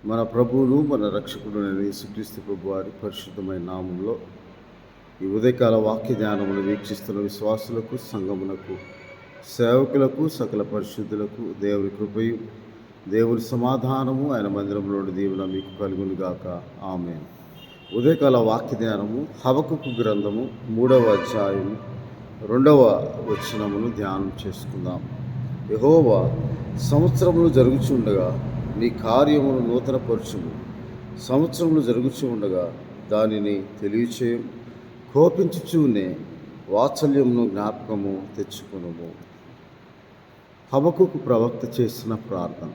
మన ప్రభువును మన రక్షకుడు యేసుక్రీస్తు ప్రభు వారి పరిశుద్ధమైన నామంలో ఈ ఉదయకాల వాక్య ధ్యానమును వీక్షిస్తున్న విశ్వాసులకు, సంఘమునకు, సేవకులకు, సకల పరిశుద్ధులకు దేవుని కృపయు దేవుని సమాధానము ఆయన మందిరంలోని దీవెన మీకు కలుగునుగాక. ఆమేన్. ఉదయకాల వాక్య ధ్యానము హబక్కూకు గ్రంథము 3వ అధ్యాయము 2వ వచనమును ధ్యానం చేసుకుందాం. యెహోవా సంవత్సరములు జరుగుచుండగా నీ కార్యమును నూతనపరచుము, సంవత్సరములు జరుగుచూ ఉండగా దానిని తెలియచేయం, కోపించుచూనే వాత్సల్యమును జ్ఞాపకము తెచ్చుకొనుము. హబక్కూకు ప్రవక్త చేసిన ప్రార్థన.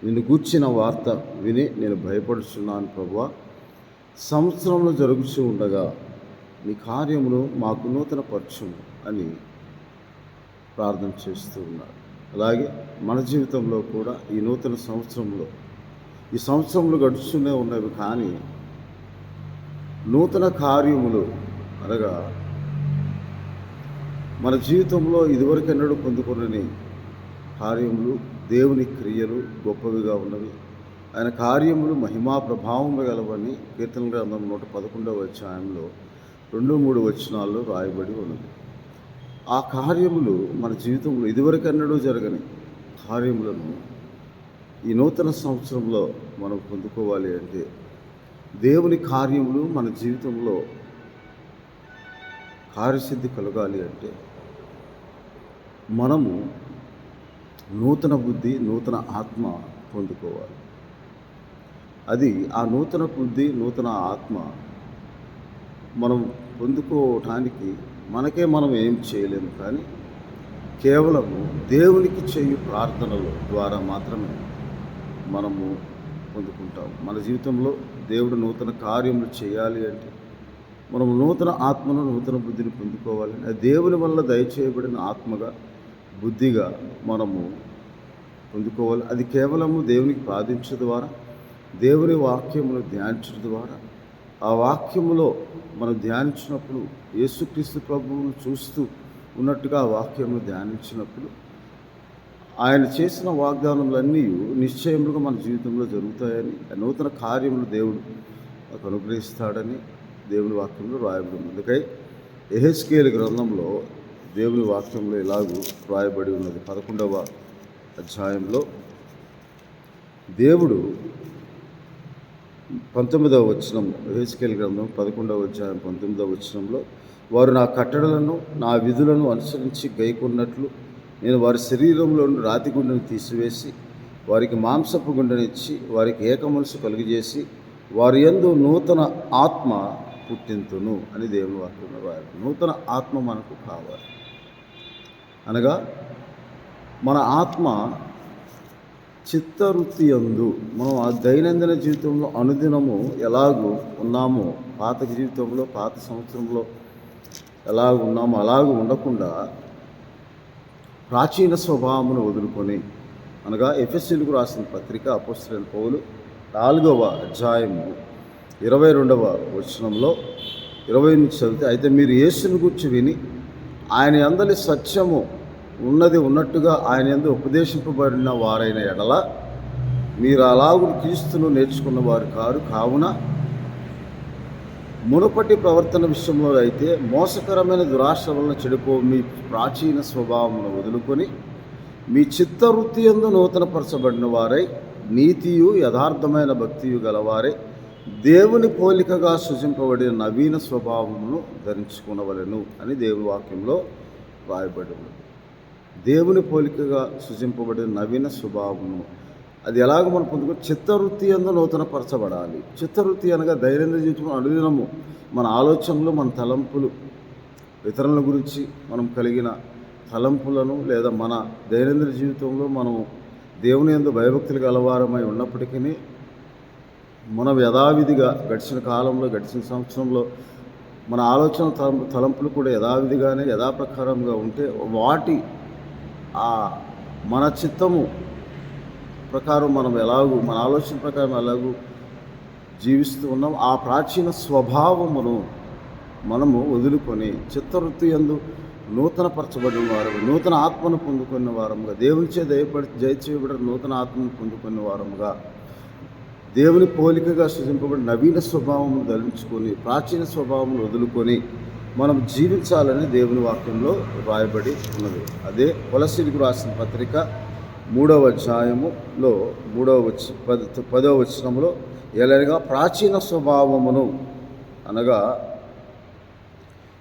నిన్ను గూర్చిన వార్త విని నేను భయపడుచున్నాను ప్రభువా, సంవత్సరంలో జరుగుచూ ఉండగా నీ కార్యమును మాకు నూతనపరచుము అని ప్రార్థన చేస్తూ ఉన్నాడు. అలాగే మన జీవితంలో కూడా ఈ నూతన సంవత్సరంలో ఈ సంవత్సరంలో గడుస్తూనే ఉన్నవి, కానీ నూతన కార్యములు అనగా మన జీవితంలో ఇదివరకెన్నడూ పొందుకొనని కార్యములు, దేవుని క్రియలు గొప్పవిగా ఉన్నవి. ఆయన కార్యములు మహిమా ప్రభావం గలవని కీర్తన గ్రంథం 111వ అధ్యాయంలో 2-3 వచనాల్లో రాయబడి ఉన్నది. ఆ కార్యములు మన జీవితంలో ఇదివరకెన్నడూ జరగని కార్యములను ఈ నూతన సంవత్సరంలో మనం పొందుకోవాలి అంటే, దేవుని కార్యములు మన జీవితంలో కార్యసిద్ధి కలగాలి అంటే మనము నూతన బుద్ధి, నూతన ఆత్మ పొందుకోవాలి. అది ఆ నూతన బుద్ధి, నూతన ఆత్మ మనం పొందుకోవటానికి మనకే మనం ఏం చేయలేము, కానీ కేవలము దేవునికి చేయు ప్రార్థనల ద్వారా మాత్రమే మనము పొందుకుంటాం. మన జీవితంలో దేవుడు నూతన కార్యములు చేయాలి అంటే మనము నూతన ఆత్మను, నూతన బుద్ధిని పొందుకోవాలి. అది దేవుని వల్ల దయచేయబడిన ఆత్మగా, బుద్ధిగా మనము పొందుకోవాలి. అది కేవలము దేవునికి ప్రార్థించడం ద్వారా, దేవుని వాక్యమును ధ్యానించడం ద్వారా, ఆ వాక్యములో మనం ధ్యానించినప్పుడు యేసుక్రీస్తు ప్రభువును చూస్తూ ఉన్నట్టుగా ఆ వాక్యమును ధ్యానించినప్పుడు ఆయన చేసిన వాగ్దానములన్నీ నిశ్చయములుగా మన జీవితంలో జరుగుతాయని, నూతన కార్యములు దేవుడు మనకు అనుగ్రహిస్తాడని దేవుని వాక్యంలో రాయబడి ఉంది. అందుకై యెహెజ్కేలు గ్రంథంలో దేవుని వాక్యంలో ఇలాగూ రాయబడి ఉన్నది. 11వ అధ్యాయంలో దేవుడు 19వ వచనం, యెహెజ్కేలు గ్రంథం 11వ అధ్యాయం 19వ వచనంలో, వారు నా కట్టడలను, నా విధులను అనుసరించి గైకొన్నట్లు నేను వారి శరీరంలో రాతి గుండెను తీసివేసి వారికి మాంసపు గుండెనిచ్చి వారికి ఏక మనసు కలుగజేసి వారి యందు నూతన ఆత్మ పుట్టింతును అని దేవుని వాక్యంలో రాయాలి. నూతన ఆత్మ మనకు కావాలి. అనగా మన ఆత్మ చిత్తవృత్తి యందు మనం ఆ దైనందిన జీవితంలో అనుదినము ఎలాగూ ఉన్నామో, పాత జీవితంలో, పాత సంవత్సరంలో ఎలాగ ఉన్నామో అలాగూ ఉండకుండా ప్రాచీన స్వభావమును వదులుకొని, అనగా ఎఫెసీయులకు రాసిన పత్రిక అపోస్తలుడైన పౌలు 4వ అధ్యాయము 22వ వచనంలో 20 నుంచి చదివితే, అయితే మీరు యేసుని గూర్చి విని ఆయన యందలి సత్యము ఉన్నది ఉన్నట్టుగా ఆయన యందు ఉపదేశింపబడిన వారైన ఎడల మీరు అలాగు క్రీస్తును నేర్చుకున్న వారు కారు. కావున మునుపటి ప్రవర్తన విషయంలో అయితే మోసకరమైన దురాశ వలన చెడిపో మీ ప్రాచీన స్వభావమును వదులుకొని మీ చిత్తవృత్తి యందు నూతనపరచబడిన వారై నీతియు యథార్థమైన భక్తియు గలవారై దేవుని పోలికగా సృజింపబడిన నవీన స్వభావమును ధరించుకునవలెను అని దేవుని వాక్యంలో రాయబడి ఉంది. దేవుని పోలికగా సృజింపబడిన నవీన స్వభావము, అది ఎలాగో మనం పొందుకో, చిత్తవృత్తి యందు నూతనపరచబడాలి. చిత్తవృత్తి అనగా దైనందిన జీవితంలో అనుదినము మన ఆలోచనలు, మన తలంపులు, ఇతరుల గురించి మనం కలిగిన తలంపులను, లేదా మన దైనందిన జీవితంలో మనం దేవుని యందు భయభక్తులు గలవారమై ఉన్నప్పటికీ మనం యథావిధిగా గడిచిన కాలంలో, గడిచిన సంవత్సరంలో మన ఆలోచన తలంపులు కూడా యథావిధిగానే, యథాప్రకారంగా ఉంటే వాటి మన చిత్తము ప్రకారం మనం ఎలాగూ, మన ఆలోచన ప్రకారం ఎలాగూ జీవిస్తూ ఉన్నాం. ఆ ప్రాచీన స్వభావమును మనము వదులుకొని చిత్తవృత్తి యందు నూతనపరచబడిన వారము, నూతన ఆత్మను పొందుకున్న వారముగా, దేవునిచే దయచేయబడిన నూతన ఆత్మను పొందుకున్న వారముగా దేవుని పోలికగా సృజింపబడి నవీన స్వభావమును ధరించుకొని ప్రాచీన స్వభావమును వదులుకొని మనం జీవించాలని దేవుని వాక్యంలో రాయబడి ఉన్నది. అదే కొలసీలకు రాసిన పత్రిక 3వ అధ్యాయములో 10వ వచనంలో ఎలాగా ప్రాచీన స్వభావమును అనగా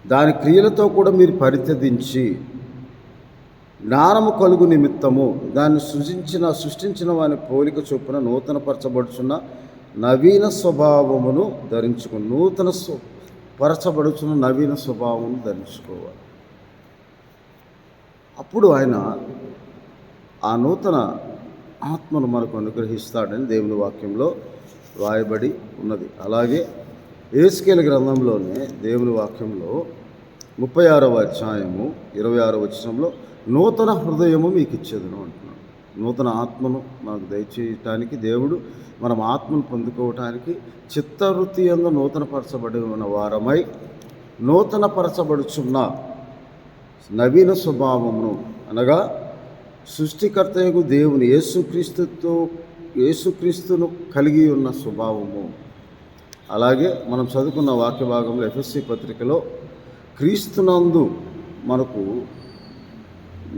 దాని క్రియలతో కూడా మీరు పరిత్యజించి జ్ఞానము కలుగు నిమిత్తము దాన్ని సృష్టించిన వాని పోలిక చొప్పున నూతనపరచబడుచున్న నవీన స్వభావమును ధరించుకుని పరచబడుచున్న నవీన స్వభావమును ధరించుకోవాలి. అప్పుడు ఆయన ఆ నూతన ఆత్మను మనకు అనుగ్రహిస్తాడని దేవుని వాక్యంలో రాయబడి ఉన్నది. అలాగే యేస్కేలు గ్రంథంలోనే దేవుని వాక్యంలో 36వ అధ్యాయము 26వ వచనంలో నూతన హృదయము మీకు ఇచ్చేదను అంటున్నాడు. నూతన ఆత్మను మనకు దయచేయటానికి దేవుడు మనం ఆత్మను పొందుకోవటానికి చిత్తవృత్తి యందు నూతనపరచబడిన వారమై నూతనపరచబడుచున్న నవీన స్వభావమును అనగా సృష్టికర్తయగు దేవుని యేసుక్రీస్తును కలిగి ఉన్న స్వభావము. అలాగే మనం చదువుకున్న వాక్య భాగంలో ఎఫెసీ పత్రికలో క్రీస్తునందు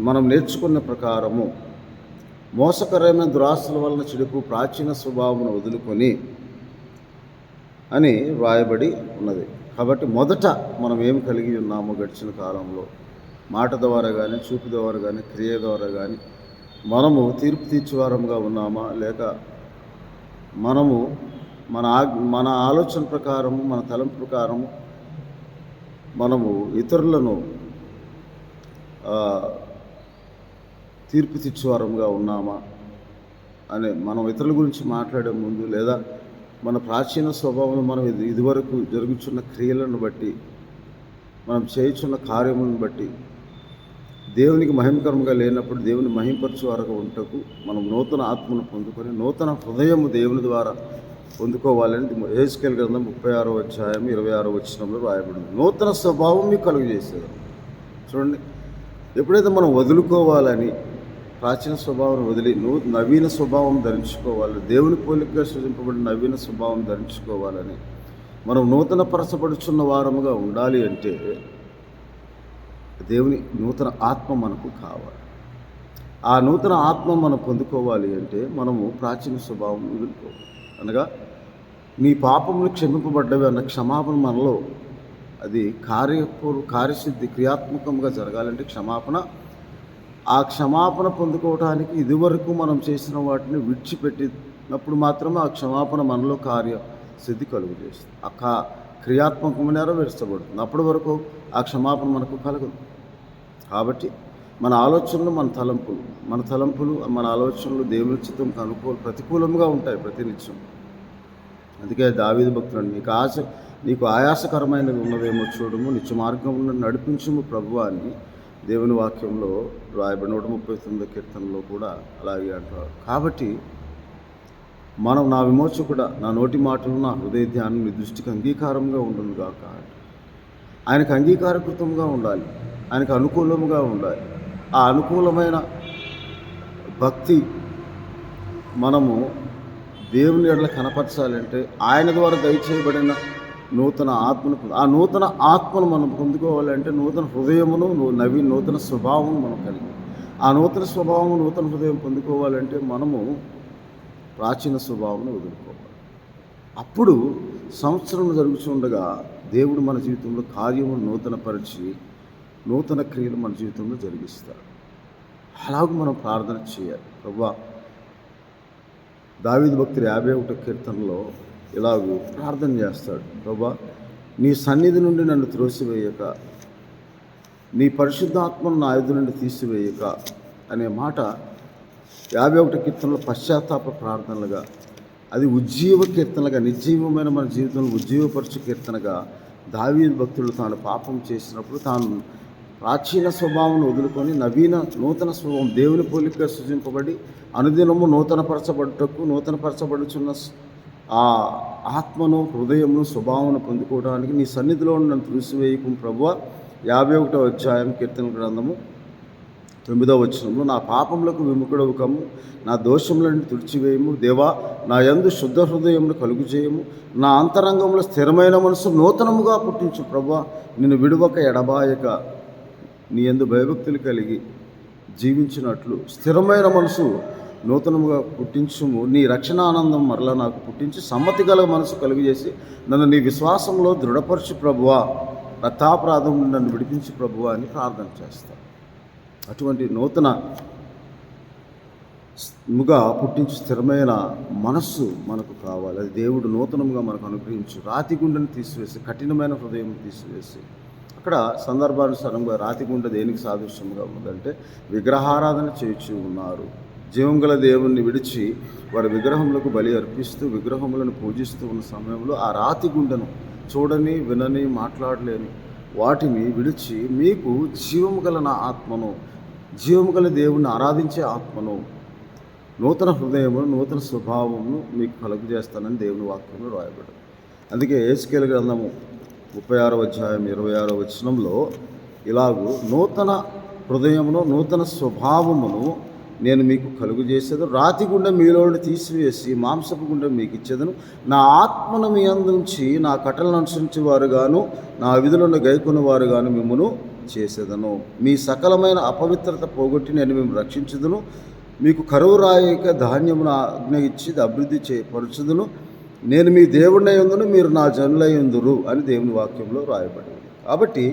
మనం నేర్చుకున్న ప్రకారము మోసకరమైన దురాస్తుల వలన చెడుపు ప్రాచీన స్వభావమును వదులుకొని అని వ్రాయబడి ఉన్నది. కాబట్టి మొదట మనం ఏం కలిగి ఉన్నామో గడిచిన కాలంలో మాట ద్వారా కానీ చూపు ద్వారా కానీ క్రియ ద్వారా కానీ మనము తీర్పు తీర్చేవారంగా ఉన్నామా, లేక మనము మన ఆలోచన ప్రకారము మన తలంపు ప్రకారము మనము ఇతరులను తీర్పు తీర్చేవారంగా ఉన్నామా అనే మనం ఇతరుల గురించి మాట్లాడే ముందు లేదా మన ప్రాచీన స్వభావం మనం ఇదివరకు జరుగుతున్న క్రియలను బట్టి మనం చేయుచున్న కార్యములను బట్టి దేవునికి మహిమకరంగా లేనప్పుడు దేవుని మహింపరచువారుగా ఉంటకు మనం నూతన ఆత్మను పొందుకొని నూతన హృదయము దేవుని ద్వారా పొందుకోవాలని యేస్కేలు గ్రంథం 36వ అధ్యాయం 26వ వచనంలో రాయబడింది. నూతన స్వభావం మీకు కలుగజేసేది. చూడండి, ఎప్పుడైతే మనం వదులుకోవాలని ప్రాచీన స్వభావం వదిలి నవీన స్వభావం ధరించుకోవాలి, దేవుని పోలికగా సృజింపబడిన నవీన స్వభావం ధరించుకోవాలని మనం నూతన పరచబడుచున్న వారముగా ఉండాలి అంటే దేవుని నూతన ఆత్మ మనకు కావాలి. ఆ నూతన ఆత్మ మనం పొందుకోవాలి అంటే మనము ప్రాచీన స్వభావం వదులుకోవాలి. అనగా నీ పాపములు క్షమింపబడ్డవి అన్న క్షమాపణ మనలో అది కార్యసిద్ధి క్రియాత్మకంగా జరగాలంటే ఆ క్షమాపణ పొందుకోవడానికి ఇదివరకు మనం చేసిన వాటిని విడిచిపెట్టినప్పుడు మాత్రమే ఆ క్షమాపణ మనలో కార్యసిద్ధి కలుగు చేస్తుంది. క్రియాత్మకం నెరవేర్చబడుతుంది. అప్పటి వరకు ఆ క్షమాపణ మనకు కలగదు. కాబట్టి మన ఆలోచనలు మన ఆలోచనలు దేవుని చిత్తంకు ప్రతికూలంగా ఉంటాయి ప్రతినిత్యం. అందుకే దావీదు భక్తుడు నీకు ఆయాసకరమైనది ఉన్నదేమో చూడము, నిత్య మార్గంలో నడిపించుము ప్రభువా అని దేవుని వాక్యంలో రాయబడి 139 కీర్తనలో కూడా అలాగే అంటారు. కాబట్టి మనం నా విమోచకుడా నా నోటి మాటలు నా హృదయ ధ్యానం నీ దృష్టికి అంగీకారంగా ఉండును గాక. ఆయనకు అంగీకారకృతంగా ఉండాలి, ఆయనకు అనుకూలంగా ఉండాలి. ఆ అనుకూలమైన భక్తి మనము దేవుని ఎడల కనపరచాలంటే ఆయన ద్వారా దయచేయబడిన నూతన ఆత్మను ఆ నూతన ఆత్మను మనం పొందుకోవాలంటే నూతన హృదయమును నూతన స్వభావం మనం కలిగి ఆ నూతన స్వభావం నూతన హృదయం పొందుకోవాలంటే మనము ప్రాచీన స్వభావాన్ని వదులుకోవాలి. అప్పుడు సంవత్సరం జరుగుతుండగా దేవుడు మన జీవితంలో కార్యమును నూతనపరిచి నూతన క్రియలు మన జీవితంలో జరిగిస్తాడు. అలాగూ మనం ప్రార్థన చేయాలి. ప్రభువా, దావీదు భక్తుడు 51వ కీర్తనలో ఇలాగూ ప్రార్థన చేస్తాడు. ప్రభువా, నీ సన్నిధి నుండి నన్ను త్రోసివేయక, నీ పరిశుద్ధాత్మను నా ఎదురు నుండి తీసివేయక అనే మాట 51వ కీర్తనలో పశ్చాత్తాప ప్రార్థనలుగా, అది ఉజ్జీవ కీర్తనగా, నిర్జీవమైన మన జీవితంలో ఉజ్జీవపరచు కీర్తనగా దావీదు భక్తుడు తాను పాపం చేసినప్పుడు తాను ప్రాచీన స్వభావం వదులుకొని నూతన స్వభావం దేవుని పోలికగా సృజింపబడి అనుదినము నూతనపరచబడుచున్న ఆ ఆత్మను హృదయమును స్వభావమును పొందుకోవడానికి నీ సన్నిధిలో నన్ను త్రోసివేయకు ప్రభువా. 51వ అధ్యాయం కీర్తన గ్రంథము 9వ వచనంలో, నా పాపములకు విముఖుడవు కమ్ము, నా దోషములను తుడిచివేయము. దేవా, నా యందు శుద్ధ హృదయమును కలుగు చేయము, నా అంతరంగంలో స్థిరమైన మనసు నూతనముగా పుట్టించు. ప్రభువా, నిన్ను విడువక ఎడబాయక నీ యందు భయభక్తులు కలిగి జీవించినట్లు స్థిరమైన మనసు నూతనముగా పుట్టించుము. నీ రక్షణ ఆనందం మరలా నాకు పుట్టించి సమ్మతి గల మనసు కలుగజేసి నన్ను నీ విశ్వాసంలో దృఢపరచు ప్రభువా, రక్తాపరాధం నుండి నన్ను విడిపించు ప్రభువా అని ప్రార్థన చేస్తాను. అటువంటి నూతనముగా పుట్టించు స్థిరమైన మనస్సు మనకు కావాలి. అది దేవుడు నూతనముగా మనకు అనుగ్రహించు. రాతి గుండెను తీసివేసి కఠినమైన హృదయం తీసివేసి, అక్కడ సందర్భానుసారంగా రాతి గుండె దేనికి సాదృశ్యంగా ఉందంటే విగ్రహారాధన చేయించి ఉన్నారు. జీవం గల దేవుణ్ణి విడిచి వారి విగ్రహములకు బలి అర్పిస్తూ విగ్రహములను పూజిస్తూ ఉన్న సమయంలో ఆ రాతి గుండెను చూడని వినని మాట్లాడలేని వాటిని విడిచి మీకు జీవము గల నా ఆత్మను, జీవము గల దేవుణ్ణి ఆరాధించే ఆత్మను, నూతన హృదయమును, నూతన స్వభావమును మీకు కలుగజేస్తానని దేవుని వాక్యంలో రాయబడింది. అందుకే యెహెజ్కేలు గ్రంథము 36వ అధ్యాయం 26వ వచనంలో ఇలాగూ, నూతన హృదయమును నూతన స్వభావమును నేను మీకు కలుగు చేసేది, రాతి గుండె మీలో తీసివేసి మాంసపు గుండె మీకు ఇచ్చేదను, నా ఆత్మను మీ అందుంచి నా కట్టలను అనుసరించి వారుగాను నా విధులను గైకొన్న వారుగాను మిమ్మును చేసేదను. మీ సకలమైన అపవిత్రత పోగొట్టి నేను మేము రక్షించుదును. మీకు కరువు రాయక ధాన్యమును ఆజ్ఞ ఇచ్చి అభివృద్ధి పరుచుదును. నేను మీ దేవుడినై ఉందును, మీరు నా జనులై ఉందురు అని దేవుని వాక్యంలో రాయబడింది. కాబట్టి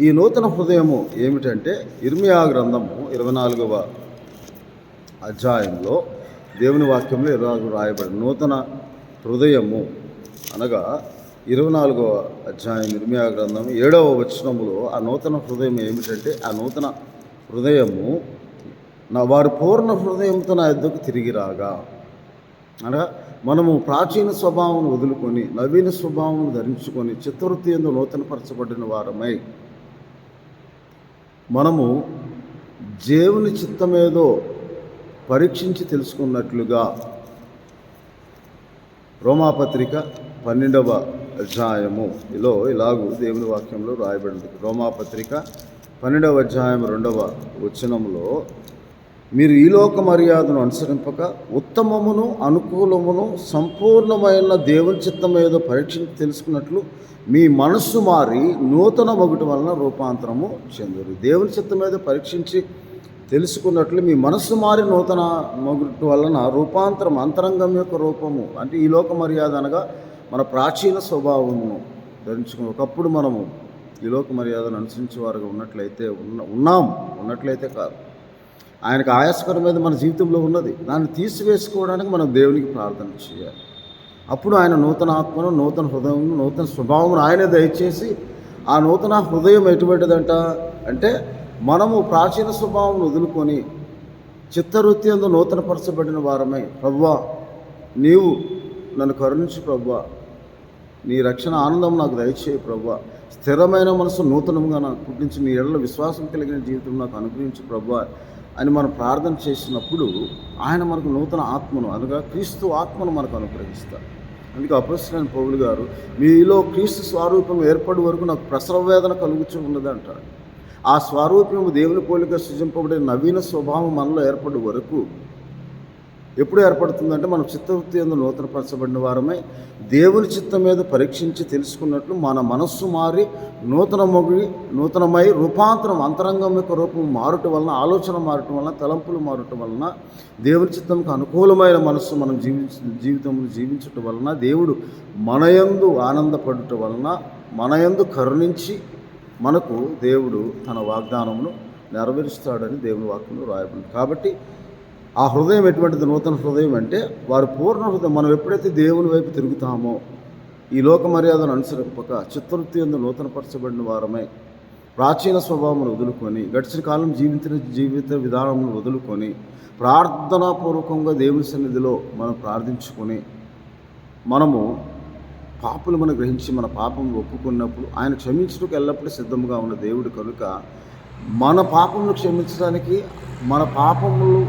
ఈ నూతన హృదయము ఏమిటంటే ఇర్మియా గ్రంథము 24వ అధ్యాయంలో దేవుని వాక్యంలో రాయబడింది. నూతన హృదయము అనగా 24వ అధ్యాయం ఇర్మియా గ్రంథం 7వ వచనములో ఆ నూతన హృదయం ఏమిటంటే, ఆ నూతన హృదయము వారు పూర్ణ హృదయంతో నా యొద్దకు తిరిగి రాగా, అనగా మనము ప్రాచీన స్వభావం వదులుకొని నవీన స్వభావం ధరించుకొని చిత్తవృత్తి యందు నూతనపరచబడిన వారమై మనము దేవుని చిత్తమేదో పరీక్షించి తెలుసుకున్నట్లుగా రోమాపత్రిక 12వ అధ్యాయము ఇలాగూ దేవుని వాక్యంలో రాయబడింది. రోమాపత్రిక 12వ అధ్యాయం 2వ వచనములో, మీరు ఈ లోక మర్యాదను అనుసరింపక ఉత్తమమును అనుకూలమును సంపూర్ణమైన దేవుని చిత్తం ఏదో పరీక్షించి తెలుసుకున్నట్లు మీ మనస్సు మారి నూతన మొగుటి వలన రూపాంతరము చెందురు. దేవుని చిత్తం ఏదో పరీక్షించి తెలుసుకున్నట్లు మీ మనస్సు మారి నూతన మొగుటి వలన రూపాంతరం, అంతరంగం యొక్క రూపము అంటే ఈ లోక మర్యాద అనగా మన ప్రాచీన స్వభావమును ధరించుకుని, ఒకప్పుడు మనము ఈ లోక మర్యాదను అనుసరించే వారుగా ఉన్నట్లయితే కాదు, ఆయనకు ఆయాసకరమైన మన జీవితంలో ఉన్నది, దాన్ని తీసివేసుకోవడానికి మనం దేవునికి ప్రార్థన చేయాలి. అప్పుడు ఆయన నూతన ఆత్మను, నూతన హృదయం, నూతన స్వభావమును ఆయనే దయచేసి, ఆ నూతన హృదయం ఎటువంటిదంట అంటే మనము ప్రాచీన స్వభావం వదులుకొని చిత్తవృత్తి యందు నూతనపరచబడిన వారమై, ప్రభువా నీవు నన్ను కరుణించు ప్రభువా, నీ రక్షణ ఆనందం నాకు దయచేయి ప్రభువా, స్థిరమైన మనసు నూతనంగా నాకు పుట్టించి నీ ఎడల విశ్వాసం కలిగిన జీవితం నాకు అనుగ్రహించు ప్రభువా అని మనం ప్రార్థన చేసినప్పుడు ఆయన మనకు నూతన ఆత్మను అనగా క్రీస్తు ఆత్మను మనకు అనుగ్రహిస్తారు. అందుకే అపొస్తలుడైన పౌలు గారు, మీలో క్రీస్తు స్వరూపం ఏర్పడే వరకు నాకు ప్రసవ వేదన కలుగుతూ ఉన్నది అంటాడు. ఆ స్వరూపము దేవుని పోలిక సృజింపబడిన నవీన స్వభావం మనలో ఏర్పడే వరకు ఎప్పుడు ఏర్పడుతుందంటే మనం చిత్తవృత్తి యందు నూతనపరచబడిన వారమై దేవుని చిత్తం మీద పరీక్షించి తెలుసుకున్నట్లు మన మనస్సు మారి నూతనమై రూపాంతరం, అంతరంగం యొక్క రూపం మారటం వలన, ఆలోచన మారటం వలన, తలంపులు మారటం వలన, దేవుని చిత్తంకు అనుకూలమైన మనస్సు మనం జీవితంలో జీవించటం వలన, దేవుడు మనయందు ఆనందపడటం వలన, మనయందు కరుణించి మనకు దేవుడు తన వాగ్దానమును నెరవేరుస్తాడని దేవుని వాక్యంలో రాయబడింది. కాబట్టి ఆ హృదయం ఎటువంటిది? నూతన హృదయం అంటే వారు పూర్ణ హృదయం. మనం ఎప్పుడైతే దేవుని వైపు తిరుగుతామో, ఈ లోక మర్యాదను అనుసరింపక చిత్తవృత్తి యందు నూతనపరచబడిన వారమై ప్రాచీన స్వభావమును వదులుకొని గడిచిన కాలం జీవిత విధానమును వదులుకొని ప్రార్థనాపూర్వకంగా దేవుని సన్నిధిలో మనం ప్రార్థించుకొని మనము పాపులు గ్రహించి మన పాపం ఒప్పుకున్నప్పుడు ఆయన క్షమించడానికి ఎల్లప్పుడూ సిద్ధంగా ఉన్న దేవుడు కనుక మన పాపములు క్షమించడానికి, మన పాపములు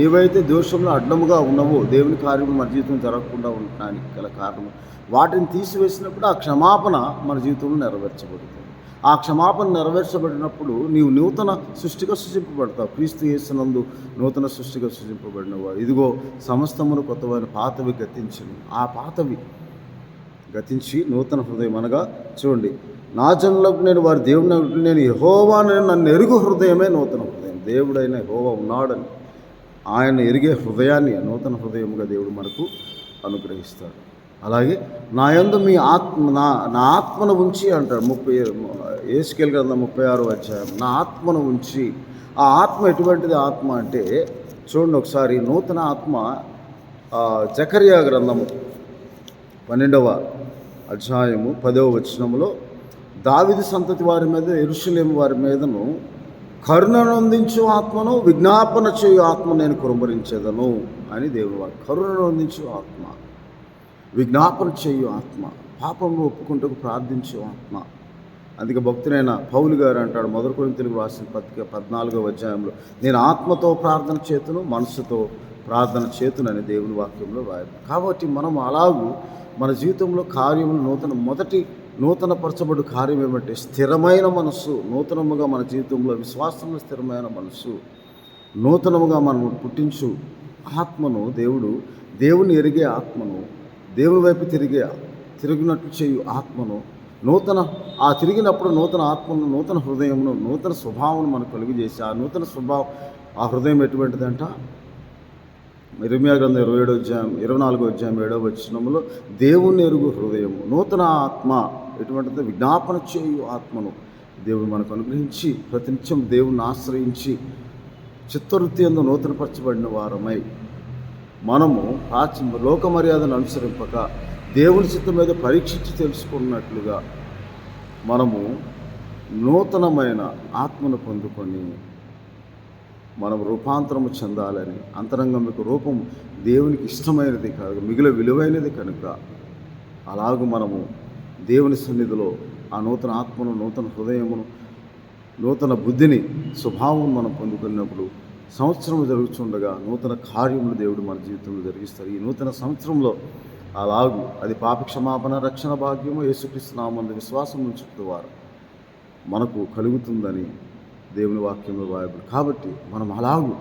ఏవైతే దోషంలో అడ్డముగా ఉన్నవో దేవుని కార్యము మన జీవితం జరగకుండా ఉండడానికి గల కారణం వాటిని తీసివేసినప్పుడు ఆ క్షమాపణ మన జీవితంలో నెరవేర్చబడుతుంది. ఆ క్షమాపణ నెరవేర్చబడినప్పుడు నీవు నూతన సృష్టిగా సృజింపబడతావు. క్రీస్తు యేసునందు నూతన సృష్టిగా సృజింపబడినవాడు. ఇదిగో సమస్తమును కొత్తవైన పాతవి గతించును. ఆ పాతవి గతించి నూతన హృదయం అనగా చూడండి, నా జనులకు నేను వారి దేవుని నేను యెహోవాను నన్ను ఎరుగు హృదయమే నూతన హృదయం. దేవుడైన యెహోవా ఉన్నాడని ఆయన ఎరిగే హృదయాన్ని నూతన హృదయముగా దేవుడు మనకు అనుగ్రహిస్తాడు. అలాగే నా యందు మీ ఆత్మ నా ఆత్మను ఉంచి అంటాడు. యేసుకేలు గ్రంథం 36వ అధ్యాయం. నా ఆత్మను ఉంచి. ఆ ఆత్మ ఎటువంటిది ఆత్మ అంటే చూడండి ఒకసారి, నూతన ఆత్మ జకర్యా గ్రంథము 12వ అధ్యాయము 10వ వచనములో, దావీదు సంతతి వారి మీద యెరూషలేము వారి మీదను కరుణను అందించు ఆత్మను, విజ్ఞాపన చేయు ఆత్మ నేను కురుమరించేదను అని దేవుని వాడు. కరుణను అందించు ఆత్మ, విజ్ఞాపన చేయు ఆత్మ, పాపము ఒప్పుకుంటూ ప్రార్థించే ఆత్మ. అందుకే భక్తుడైన పౌలు గారు అంటాడు 1 కొరింథీయులకు రాసిన పత్రిక 14వ అధ్యాయంలో, నేను ఆత్మతో ప్రార్థన చేతును, మనసుతో ప్రార్థన చేతునని దేవుని వాక్యంలో రాయాలి. కాబట్టి మనం అలాగూ మన జీవితంలో కార్యములు మొదటి నూతనపరచబడు కార్యం ఏమంటే స్థిరమైన మనస్సు. నూతనముగా మన జీవితంలో విశ్వాసంలో స్థిరమైన మనస్సు, నూతనముగా మనం పుట్టించు ఆత్మను దేవుని ఎరిగే ఆత్మను, దేవుని వైపు తిరిగినట్లు చేయు ఆత్మను, తిరిగినప్పుడు నూతన ఆత్మను, నూతన హృదయమును, నూతన స్వభావం మనకు కలుగు చేసి, ఆ నూతన స్వభావం, ఆ హృదయం ఎటువంటిదంట? ఇర్మీయా గ్రంథం 24వ అధ్యాయం 7వ వచనములో, దేవుని ఎరుగు హృదయము, నూతన ఆత్మ ఎటువంటిదో విజ్ఞాపన చేయు ఆత్మను దేవుడు మనకు అనుగ్రహించి, ప్రతినిత్యం దేవుని ఆశ్రయించి చిత్తవృత్తి యందు నూతనపరచబడిన వారమై మనము లోక మర్యాదను అనుసరింపక దేవుని చిత్తం మీద పరీక్షించి తెలుసుకున్నట్లుగా మనము నూతనమైన ఆత్మను పొందుకొని మనం రూపాంతరము చెందాలని. అంతరంగం మీకు రూపం దేవునికి ఇష్టమైనది కాదు, మిగిలిన విలువైనది కనుక అలాగూ మనము దేవుని సన్నిధిలో ఆ నూతన ఆత్మను, నూతన హృదయమును, నూతన బుద్ధిని, స్వభావం మనం పొందుకున్నప్పుడు సంవత్సరం జరుగుతుండగా నూతన కార్యములు దేవుడు మన జీవితంలో జరిగిస్తారు. ఈ నూతన సంవత్సరంలో అలాగూ అది పాప క్షమాపణ, రక్షణ భాగ్యము యేసుక్రీస్తు నామమున విశ్వాసం ఉంచుట ద్వారా మనకు కలుగుతుందని దేవుని వాక్యంలో రాయబడి. కాబట్టి మనం అలాగూ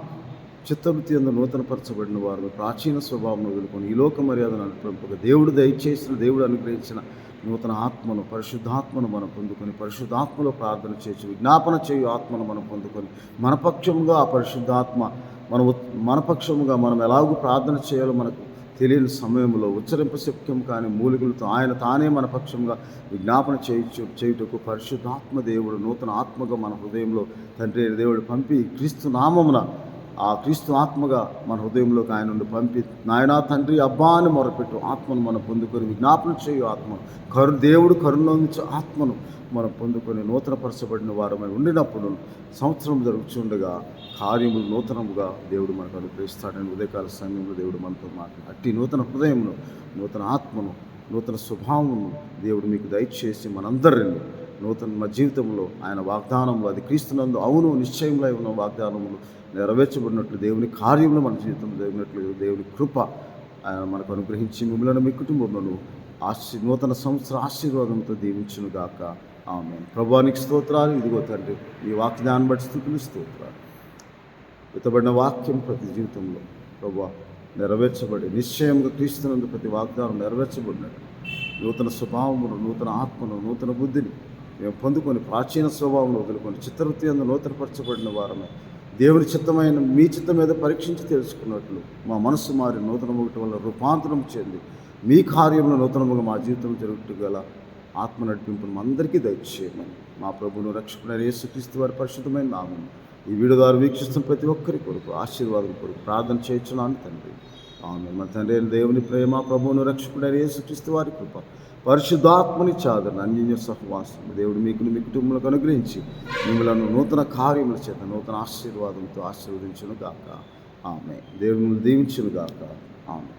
చిత్తవృత్తి యందు నూతనపరచబడిన వారు ప్రాచీన స్వభావం వదులుకొని ఈ లోక మర్యాదను అనుప్రమింపక దేవుడు అనుగ్రహించిన నూతన ఆత్మను, పరిశుద్ధాత్మను మనం పొందుకొని పరిశుద్ధాత్మలో ప్రార్థన చేయొచ్చు, విజ్ఞాపన చేయు ఆత్మను మనం పొందుకొని మనపక్షముగా ఆ పరిశుద్ధాత్మ మనపక్షముగా మనం ఎలాగూ ప్రార్థన చేయాలో మనకు తెలియని సమయంలో ఉచ్చరింపశక్యం కాని మూలికలతో ఆయన తానే మన పక్షంగా విజ్ఞాపన చేయుటకు పరిశుద్ధాత్మ దేవుడు నూతన ఆత్మగా మన హృదయంలో తండ్రి దేవుడు పంపి క్రీస్తు నామమున ఆ క్రీస్తు ఆత్మగా మన హృదయంలోకి ఆయన నుండి పంపి, నాయనా తండ్రి అబ్బా అని మొరపెట్టు ఆత్మను మనం పొందుకొని విజ్ఞాపన చేయు ఆత్మను, దేవుడు కరుణించే ఆత్మను మనం పొందుకొని నూతనపరచబడిన వారమై ఉండినప్పుడు సంవత్సరం జరుగుతుండగా కార్యములు నూతనముగా దేవుడు మనకు అనుగ్రహిస్తాడని ఉదయకాల సమయంలో దేవుడు మనతో మాట్లాడు. అట్టి నూతన హృదయమును, నూతన ఆత్మను, నూతన స్వభావమును దేవుడు మీకు దయచేసి మనందరినీ మా జీవితంలో ఆయన వాగ్దానంలో, అది క్రీస్తునందు అవును నిశ్చయంలో ఉన్న వాగ్దానములు నెరవేర్చబడినట్లు దేవుని కార్యములు మన జీవితంలో జరిగినట్లు దేవుని కృప ఆయన మనకు అనుగ్రహించి మిమ్మల్ని మీ కుటుంబంలో నూతన సంవత్సర ఆశీర్వాదంతో దీవించును గాక. ఆమేన్. ప్రభువానికి స్తోత్రాలు. ఇదిగో తండ్రి ఈ వాక్యాన్ని బట్టి స్తుతులు స్తోత్రాలు. విత్తబడిన వాక్యం ప్రతి జీవితంలో ప్రభువా నెరవేర్చబడి నిశ్చయంగా క్రీస్తునందు ప్రతి వాగ్దానం నెరవేర్చబడినట్టు నూతన స్వభావమును, నూతన ఆత్మను, నూతన బుద్ధిని మేము పొందుకొని ప్రాచీన స్వభావంలో వదులుకొని చిత్తవృత్తి యందు నూతనపరచబడిన వారమే దేవుని చిత్తమైన మీ చిత్తం మీద పరీక్షించి తెలుసుకున్నట్లు మా మనస్సు మారి నూతన ఒకటి వల్ల రూపాంతరం చెంది మీ కార్యంలో నూతనముగా మా జీవితం జరుగుతుగల ఆత్మ నడిపింపును అందరికీ దయచేయమని మా ప్రభువును రక్షకుడైన యేసుక్రీస్తు వారి పరిశుద్ధమైన నామం ఈ వీడియో ద్వారా వీక్షిస్తున్న ప్రతి ఒక్కరి కొరకు ఆశీర్వాదం కొరకు ప్రార్థన చేయించున్నాను తండ్రి. ఆమేన్. మన తండ్రి అయిన దేవుని ప్రేమ, ప్రభువును రక్షకుడైన యేసుక్రీస్తు వారి కృప, పరిశుద్ధాత్మని చాదరణ అన్యోన్య సహవాసం దేవుడు మీకు మీ కుటుంబంలో అనుగ్రహించి మిమ్మల్ని నూతన కార్యముల చేత నూతన ఆశీర్వాదంతో ఆశీర్వదించును గాక. ఆమేన్. దేవుని దీవించును గాక. ఆమేన్.